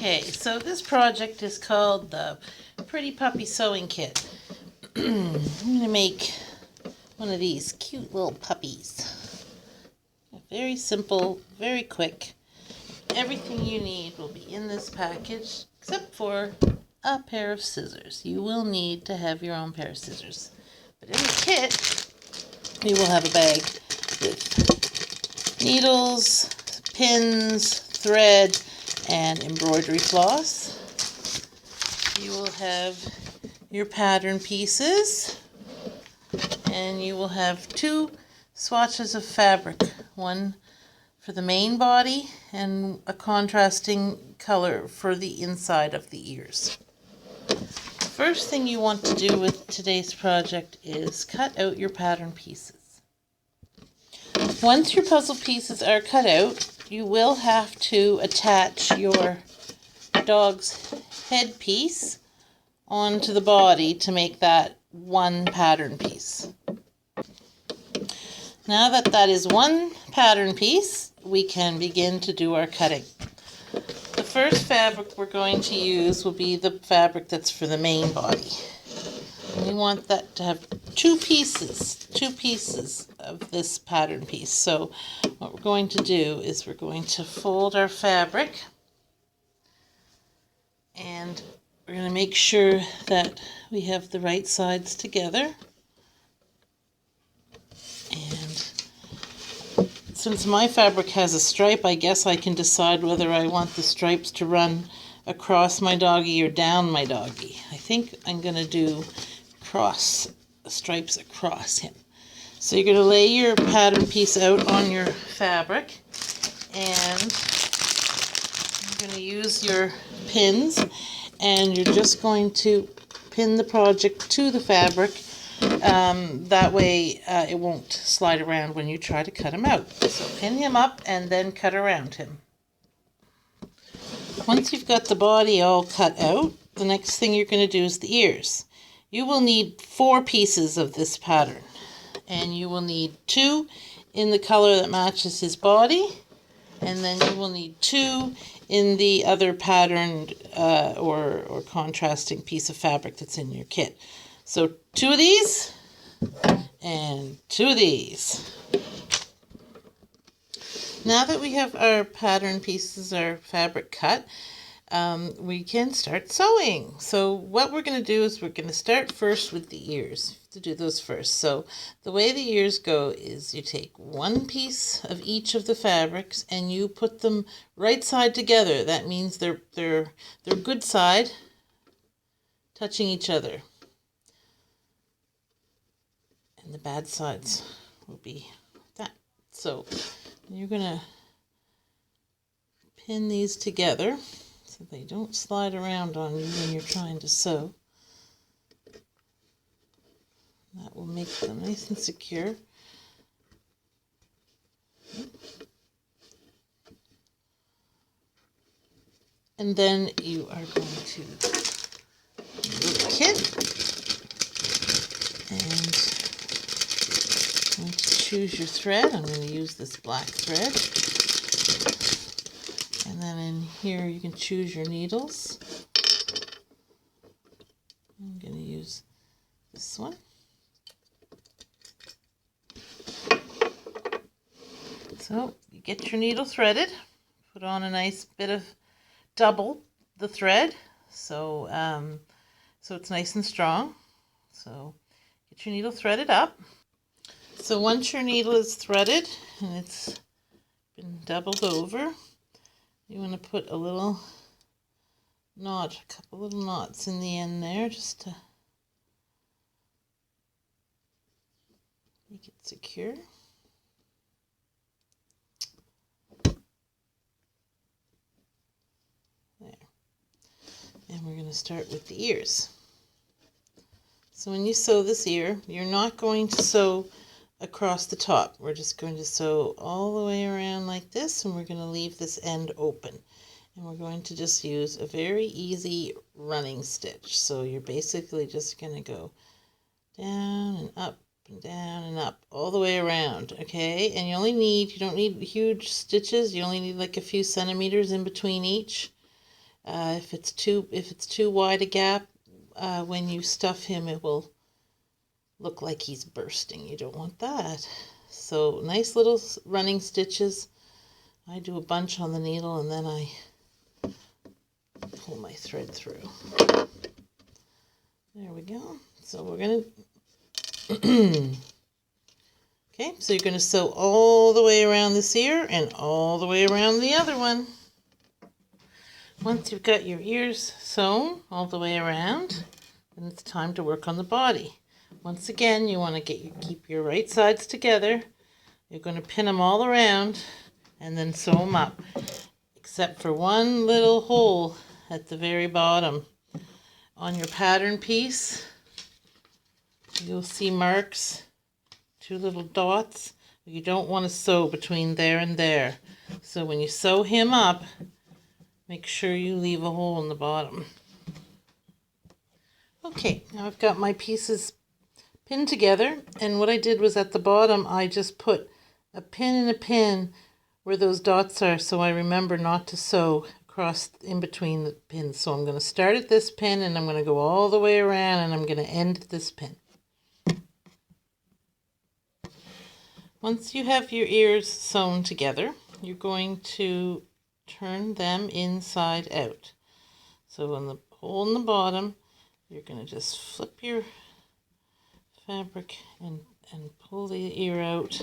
Okay, so this project is called the Pretty Puppy Sewing Kit. I'm going to make one of these cute little puppies. Very simple, very quick. Everything you need will be in this package except for a pair of scissors. You will need to have your own pair of scissors. But in the kit, you will have a bag with needles, pins, thread, and embroidery floss. You will have your pattern pieces, and you will have 2 swatches of fabric, one for the main body and a contrasting color for the inside of the ears. First thing you want to do with today's project is cut out your pattern pieces. Once your puzzle pieces are cut out, you will have to attach your dog's headpiece onto the body to make that one pattern piece. Now that is one pattern piece, we can begin to do our cutting. The first fabric we're going to use will be the fabric that's for the main body. We want that to have two pieces of this pattern piece. So what we're going to do is we're going to fold our fabric, and we're going to make sure that we have the right sides together. And since my fabric has a stripe, I guess I can decide whether I want the stripes to run across my doggy or down my doggy. I think I'm going to do stripes across him. So you're going to lay your pattern piece out on your fabric, and you're going to use your pins, and you're just going to pin the project to the fabric. That way it won't slide around when you try to cut him out. So pin him up and then cut around him. Once you've got the body all cut out, the next thing you're going to do is the ears. You will need 4 pieces of this pattern, and you will need 2 in the color that matches his body, and then you will need 2 in the other patterned or contrasting piece of fabric that's in your kit. So 2 of these and 2 of these. Now that we have our pattern pieces, our fabric cut, we can start sewing. So what we're going to do is we're going to start first with the ears, to do those first. So the way the ears go is you take 1 piece of each of the fabrics and you put them right side together. That means they're good side touching each other, and the bad sides will be that. So you're going to pin these together so they don't slide around on you when you're trying to sew. That will make them nice and secure. And then you are going to do the kit, and I'm going to choose your thread. I'm going to use this black thread. And then in here you can choose your needles. I'm going to use this one. So you get your needle threaded, put on a nice bit of double the thread, so it's nice and strong. So get your needle threaded up. So once your needle is threaded and it's been doubled over, you want to put a little knot, a couple little knots in the end there, just to make it secure. There. And we're going to start with the ears. So when you sew this ear, you're not going to sew across the top. We're just going to sew all the way around like this, and we're going to leave this end open. And we're going to just use a very easy running stitch. So you're basically just going to go down and up and down and up all the way around, okay? And you don't need huge stitches. You only need like a few centimeters in between each. If it's too wide a gap, when you stuff him, it will look like he's bursting. You don't want that. So nice little running stitches. I do a bunch on the needle and then I pull my thread through. There we go. So we're going to okay, so you're going to sew all the way around this ear and all the way around the other one. Once you've got your ears sewn all the way around, then it's time to work on the body. Once again, you want to keep your right sides together. You're going to pin them all around and then sew them up, except for one little hole at the very bottom. On your pattern piece, you'll see marks, 2 little dots. You don't want to sew between there and there. So when you sew him up, make sure you leave a hole in the bottom. Okay, now I've got my pieces pinned together, and what I did was at the bottom I just put a pin and a pin where those dots are, so I remember not to sew across in between the pins. So I'm going to start at this pin and I'm going to go all the way around and I'm going to end at this pin. Once you have your ears sewn together, you're going to turn them inside out. So on the hole in the bottom, you're going to just flip your fabric and pull the ear out.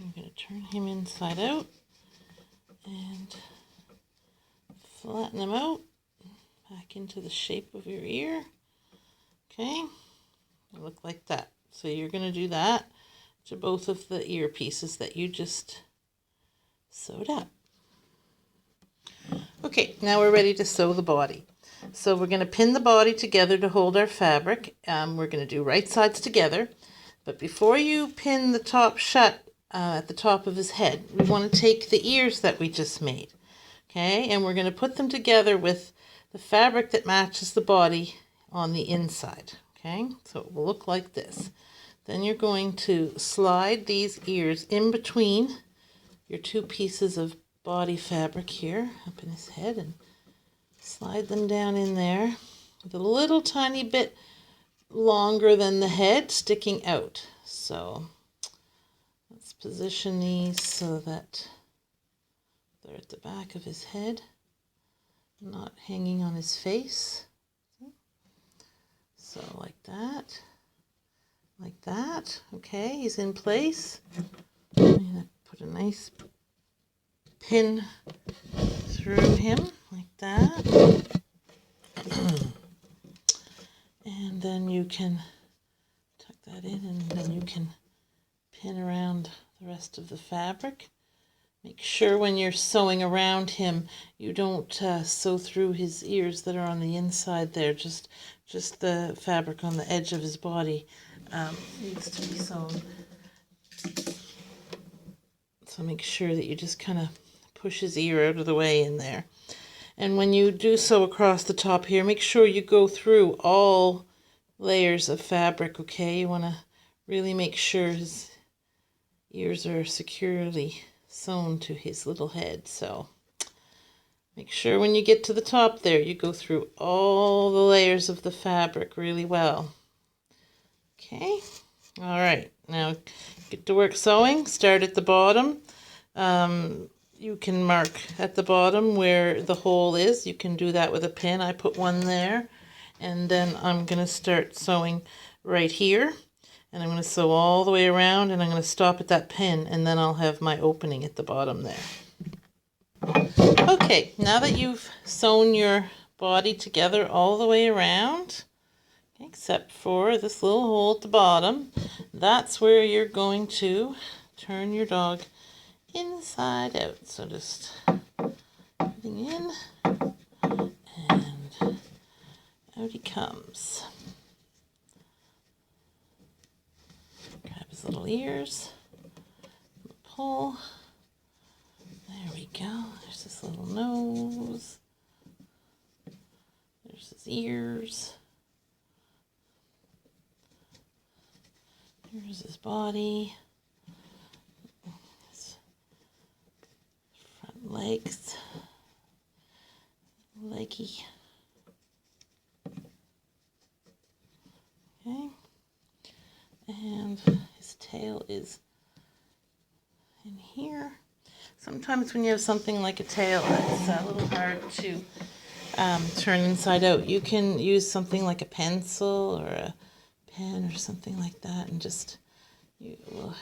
I'm going to turn him inside out and flatten him out back into the shape of your ear. Okay, they look like that. So you're going to do that to both of the ear pieces that you just sewed up. Okay, now we're ready to sew the body. So we're going to pin the body together to hold our fabric. We're going to do right sides together. But before you pin the top shut at the top of his head, we want to take the ears that we just made. Okay, and we're going to put them together with the fabric that matches the body on the inside. Okay, so it will look like this. Then you're going to slide these ears in between your 2 pieces of body fabric here up in his head and slide them down in there with a little tiny bit longer than the head sticking out. So let's position these so that they're at the back of his head, not hanging on his face. So like that. Like that. Okay, he's in place. I'm going to put a nice pin through him like that. And then you can tuck that in and then you can pin around the rest of the fabric. Make sure when you're sewing around him you don't sew through his ears that are on the inside there. Just the fabric on the edge of his body needs to be sewn. So make sure that you just kind of push his ear out of the way in there. And when you do sew across the top here, make sure you go through all layers of fabric, okay? You want to really make sure his ears are securely sewn to his little head. So make sure when you get to the top there, you go through all the layers of the fabric really well. Okay, all right, now get to work sewing. Start at the bottom. You can mark at the bottom where the hole is. You can do that with a pin. I put one there. And then I'm going to start sewing right here. And I'm going to sew all the way around and I'm going to stop at that pin and then I'll have my opening at the bottom there. Okay, now that you've sewn your body together all the way around, except for this little hole at the bottom, that's where you're going to turn your dog inside out. So just putting in and out he comes. Grab his little ears, pull. There we go. There's his little nose. There's his ears. Here's his body, his front legs, leggy. Okay, and his tail is in here. Sometimes when you have something like a tail, it's a little hard to turn inside out. You can use something like a pencil or a pen or something like that, and just it will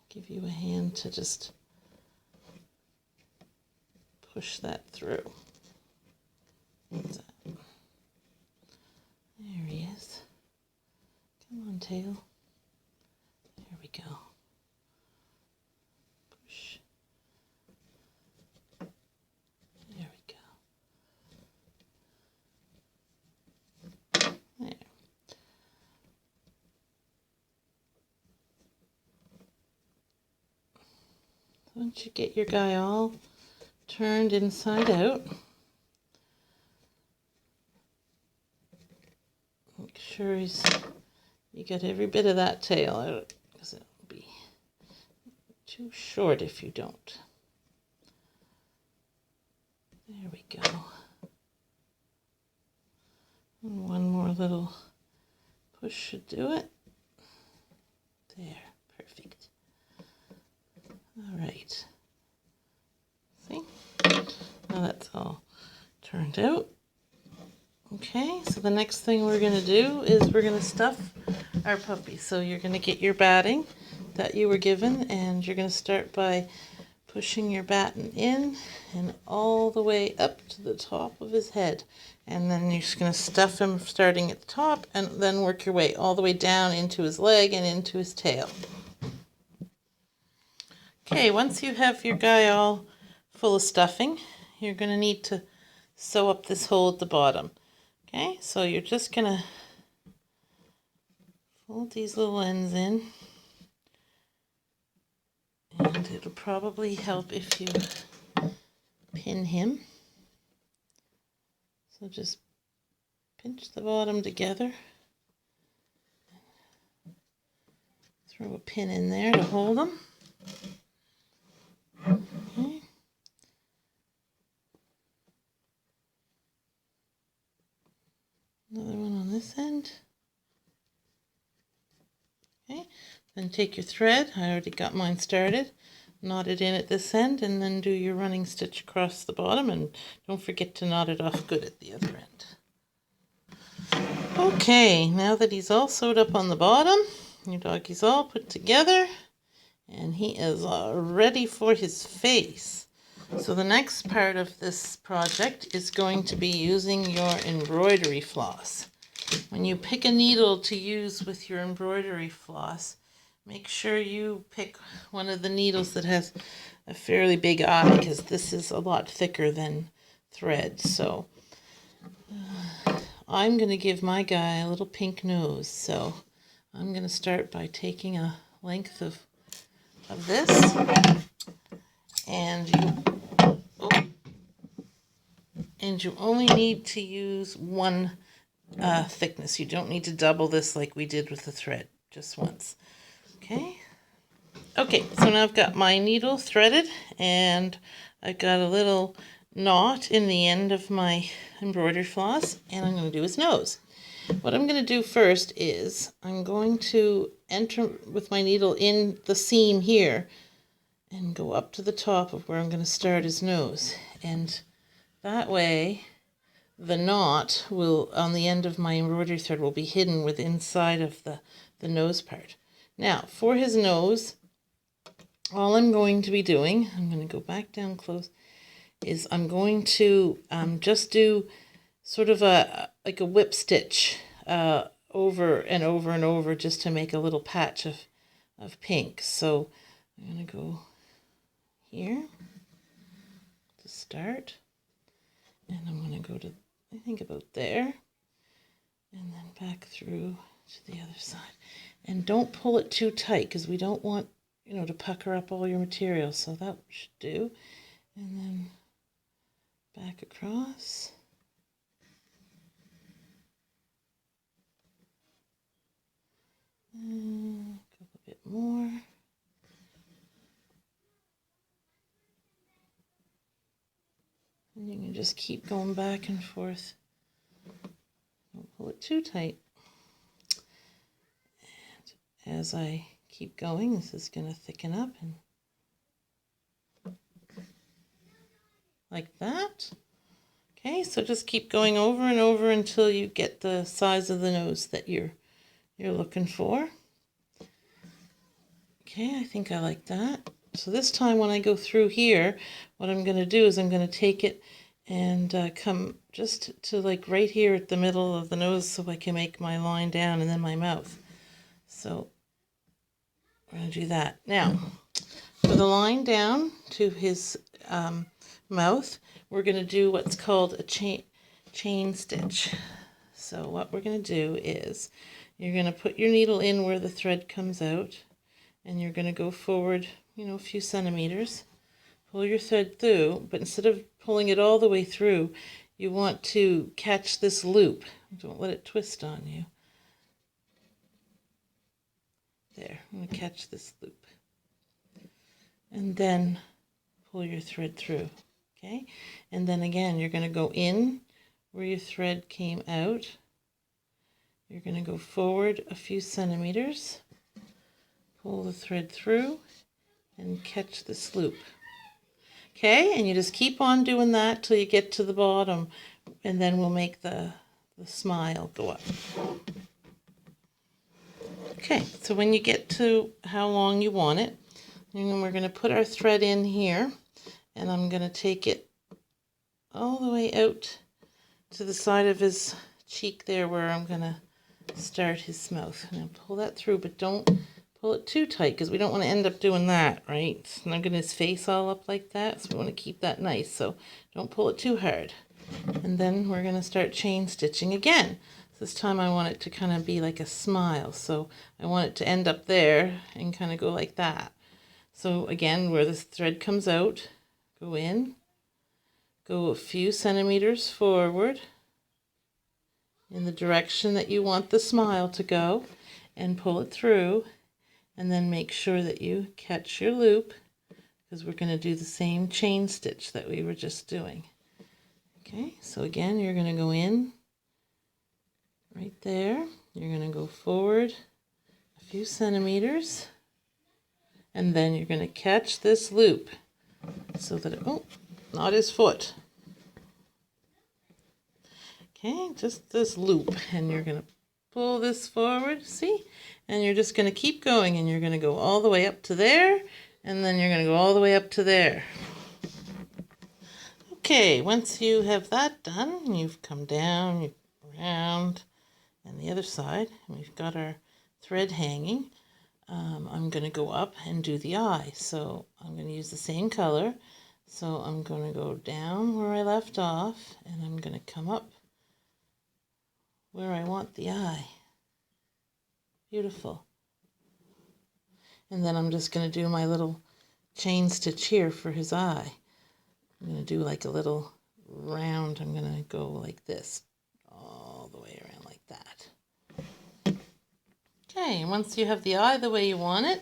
give you a hand to just push that through. What's that? There he is. Come on, tail. There we go. Push. There we go. There. Once you get your guy all turned inside out, make sure you get every bit of that tail out, because it'll be too short if you don't. There we go. And one more little push should do it. There, perfect. All right. See? Now that's all turned out. Okay, so the next thing we're going to do is we're going to stuff our puppy. So you're going to get your batting that you were given, and you're going to start by pushing your batten in and all the way up to the top of his head. And then you're just going to stuff him starting at the top and then work your way all the way down into his leg and into his tail. Okay, once you have your guy all full of stuffing, you're going to need to sew up this hole at the bottom. Okay, so you're just going to fold these little ends in, and it'll probably help if you pin him. So just pinch the bottom together, throw a pin in there to hold him. Okay. Another one on this end. Okay, then take your thread, I already got mine started, knot it in at this end, and then do your running stitch across the bottom, and don't forget to knot it off good at the other end. Okay, now that he's all sewed up on the bottom, your doggy's all put together, and he is ready for his face. So the next part of this project is going to be using your embroidery floss. When you pick a needle to use with your embroidery floss, make sure you pick one of the needles that has a fairly big eye, because this is a lot thicker than thread. So I'm going to give my guy a little pink nose. So I'm going to start by taking a length of this, and you only need to use one thickness. You don't need to double this like we did with the thread, just once. Okay, so now I've got my needle threaded, and I've got a little knot in the end of my embroidery floss, and I'm going to do his nose. What I'm going to do first is I'm going to enter with my needle in the seam here and go up to the top of where I'm going to start his nose, and that way the knot will, on the end of my embroidery thread, will be hidden with inside of the nose part. Now, for his nose, all I'm going to be doing, I'm going to go back down close, is I'm going to just do sort of like a whip stitch over and over and over, just to make a little patch of pink. So I'm going to go here to start, and I'm going to go to, I think, about there, and then back through to the other side. And don't pull it too tight, because we don't want, to pucker up all your material. So that should do. And then back across. And You just keep going back and forth. Don't pull it too tight. And as I keep going, this is going to thicken up and like that. Okay, so just keep going over and over until you get the size of the nose that you're looking for. Okay, I think I like that. So this time when I go through here, what I'm going to do is I'm going to take it and come just to like right here at the middle of the nose so I can make my line down and then my mouth. So we're going to do that. Now, for the line down to his mouth, we're going to do what's called a chain stitch. So what we're going to do is you're going to put your needle in where the thread comes out, and you're going to go forward, a few centimeters. Pull your thread through, but instead of pulling it all the way through, you want to catch this loop. Don't let it twist on you. There, I'm going to catch this loop. And then pull your thread through. Okay, and then again, you're going to go in where your thread came out. You're going to go forward a few centimeters, pull the thread through, and catch this loop. Okay, and you just keep on doing that till you get to the bottom, and then we'll make the smile go up. Okay, so when you get to how long you want it, and we're going to put our thread in here, and I'm going to take it all the way out to the side of his cheek there where I'm going to start his mouth. And I'll pull that through, but don't pull it too tight because we don't want to end up doing that, right? It's not getting his face all up like that, so we want to keep that nice. So don't pull it too hard. And then we're going to start chain stitching again. This time I want it to kind of be like a smile. So I want it to end up there and kind of go like that. So again, where the thread comes out, go in, go a few centimeters forward in the direction that you want the smile to go, and pull it through, and then make sure that you catch your loop because we're going to do the same chain stitch that we were just doing. Okay, so again, you're going to go in right there. You're going to go forward a few centimeters, and then you're going to catch this loop so that not his foot. Okay, just this loop, and you're going to pull this forward, see? And you're just going to keep going, and you're going to go all the way up to there, and then you're going to go all the way up to there. Okay, once you have that done, you've come down, around, and the other side, and we've got our thread hanging. I'm going to go up and do the eye. So I'm going to use the same color. So I'm going to go down where I left off, and I'm going to come up where I want the eye. Beautiful. And then I'm just going to do my little chain stitch here for his eye. I'm going to do like a little round. I'm going to go like this all the way around like that. Okay, and once you have the eye the way you want it,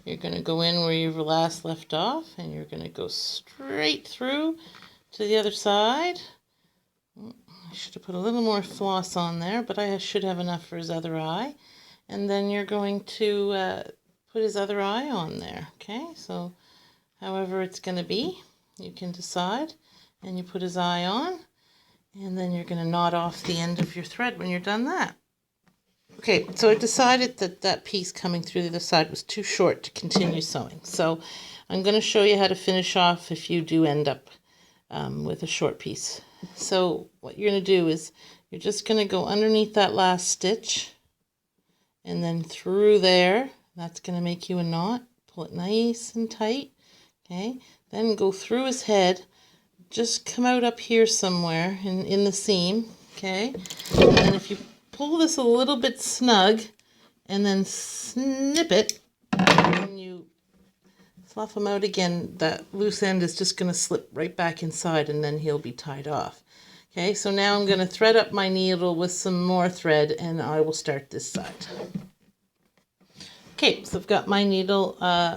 you're going to go in where you last left off, and you're going to go straight through to the other side. I should have put a little more floss on there, but I should have enough for his other eye. And then you're going to put his other eye on there. Okay, so however it's going to be, you can decide. And you put his eye on, and then you're going to knot off the end of your thread when you're done that. Okay, so I decided that that piece coming through the other side was too short to continue sewing. So I'm going to show you how to finish off if you do end up with a short piece. So what you're going to do is you're just going to go underneath that last stitch and then through there. That's going to make you a knot. Pull it nice and tight. Okay, then go through his head. Just come out up here somewhere in the seam. Okay, and then if you pull this a little bit snug and then snip it, and you fluff him out again, that loose end is just going to slip right back inside, and then he'll be tied off. Okay, so now I'm going to thread up my needle with some more thread, and I will start this side. Okay, so I've got my needle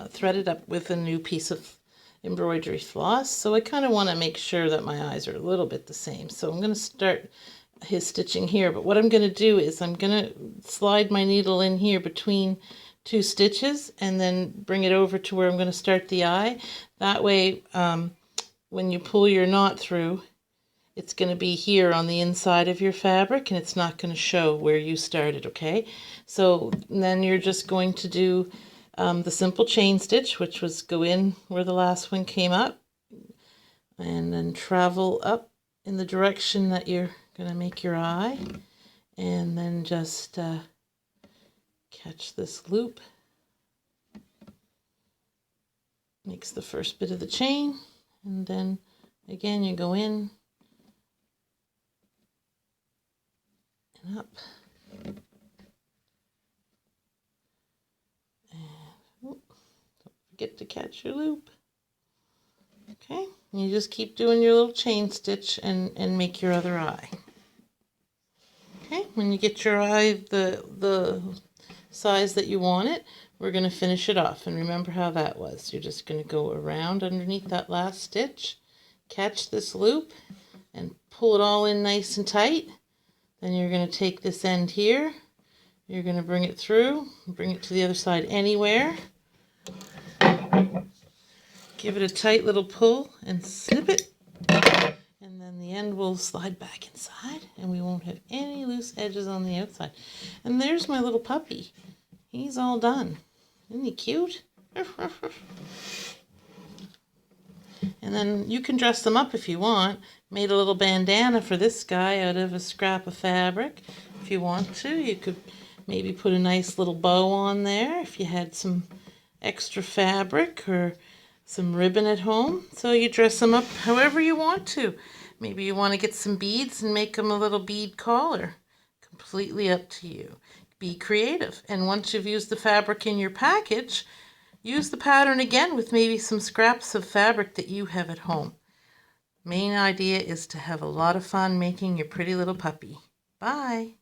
threaded up with a new piece of embroidery floss, so I kind of want to make sure that my eyes are a little bit the same. So I'm going to start his stitching here, but what I'm going to do is I'm going to slide my needle in here between 2 stitches and then bring it over to where I'm going to start the eye. That way, when you pull your knot through, it's going to be here on the inside of your fabric and it's not going to show where you started, okay? So then you're just going to do the simple chain stitch, which was go in where the last one came up and then travel up in the direction that you're going to make your eye, and then just catch this loop. Makes the first bit of the chain, and then again you go in and up. And don't forget to catch your loop. Okay, and you just keep doing your little chain stitch and make your other eye. Okay, when you get your eye the size that you want it, we're going to finish it off. And remember how that was. You're just going to go around underneath that last stitch, catch this loop, and pull it all in nice and tight. Then you're going to take this end here, you're going to bring it through, bring it to the other side anywhere. Give it a tight little pull and snip it. And then the end will slide back inside and we won't have any loose edges on the outside. And there's my little puppy. He's all done. Isn't he cute? And then you can dress them up if you want. Made a little bandana for this guy out of a scrap of fabric. If you want to, you could maybe put a nice little bow on there if you had some extra fabric or some ribbon at home. So you dress them up however you want to. Maybe you want to get some beads and make them a little bead collar. Completely up to you. Be creative. And once you've used the fabric in your package, use the pattern again with maybe some scraps of fabric that you have at home. Main idea is to have a lot of fun making your pretty little puppy. Bye.